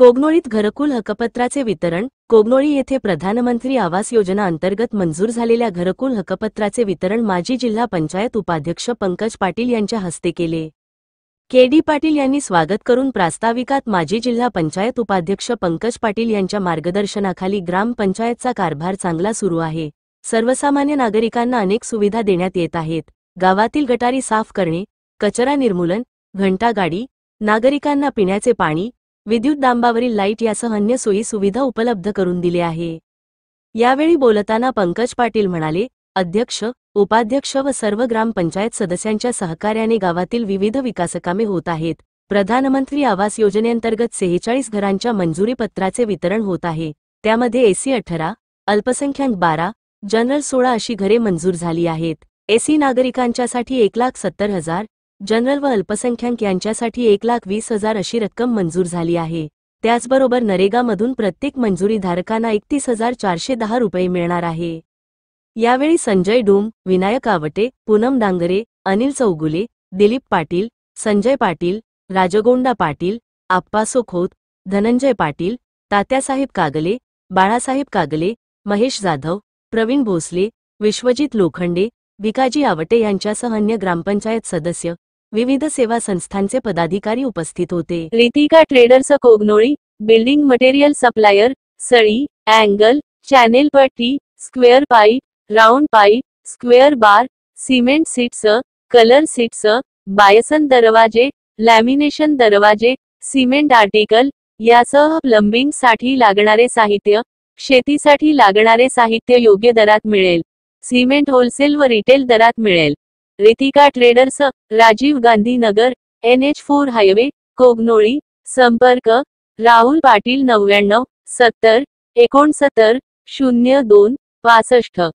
कोगनोळीत घरकुल हक्कपत्राचे वितरण। कोगनोळी येथे प्रधानमंत्री आवास योजना अंतर्गत मंजूर झालेल्या घरकुल हक्कपत्राचे वितरण माजी जिल्हा पंचायत उपाध्यक्ष पंकज पाटील यांच्या हस्ते केले। के.डी. पाटील यांनी स्वागत करून प्रास्ताविकात माजी जिल्हा पंचायत उपाध्यक्ष पंकज पाटील यांच्या मार्गदर्शनाखाली ग्रामपंचायतचा कारभार चांगला सुरू आहे। सर्वसामान्य नागरिकांना अनेक सुविधा देण्यात येत आहेत। गावातील गटारी साफ करणे, कचरा निर्मूलन, घंटागाडी, नागरिकांना पिण्याचे पाणी, विद्युत दांबावरील लाईट यासह अन्य सोयी सुविधा उपलब्ध करून दिले आहे। यावेळी बोलताना पंकज पाटील म्हणाले, अध्यक्ष, उपाध्यक्ष व सर्व ग्रामपंचायत सदस्यांच्या सहकार्याने गावातील विविध विकासकामे होत आहेत। प्रधानमंत्री आवास योजनेअंतर्गत 46 घरांच्या मंजुरी पत्राचे वितरण होत आहे। त्यामध्ये एसी 18, अल्पसंख्याक 12, जनरल 16 अशी घरे मंजूर झाली आहेत। एसी नागरिकांच्यासाठी 1,70,000, जनरल व अल्पसंख्याक यांच्यासाठी 1,20,000 अशी रक्कम मंजूर झाली आहे। त्याचबरोबर नरेगामधून प्रत्येक मंजुरीधारकांना 31,410 रुपये मिळणार आहे। यावेळी संजय डूम, विनायक आवटे, पूनम डांगरे, अनिल चौगुले, दिलीप पाटील, संजय पाटील, राजगोंडा पाटील, आप्पासो खोत, धनंजय पाटील, तात्यासाहेब कागले, बाळासाहेब कागले, महेश जाधव, प्रवीण भोसले, विश्वजित लोखंडे, भिकाजी आवटे यांच्यासह अन्य ग्रामपंचायत सदस्य, विविध सेवा संस्थांचे पदाधिकारी उपस्थित होते। Ritika traders Kognoli, building material supplier, सळी, अँगल, चॅनेल पट्टी, square pipe, round pipe, square bar, cement sheets, colour sheets, bison दरवाजे, लॅमिनेशन दरवाजे, सिमेंट आर्टिकल यासह प्लंबिंग साठी लागणारे साहित्य, शेतीसाठी लागणारे साहित्य योग्य दरात मिळेल। सिमेंट होलसेल व रिटेल दरात मिळेल। Ritika traders, Rajiv Gandhi Nagar, NH4 highway, Kognoli. संपर्क, राहुल पाटील 99 70 69 02 65।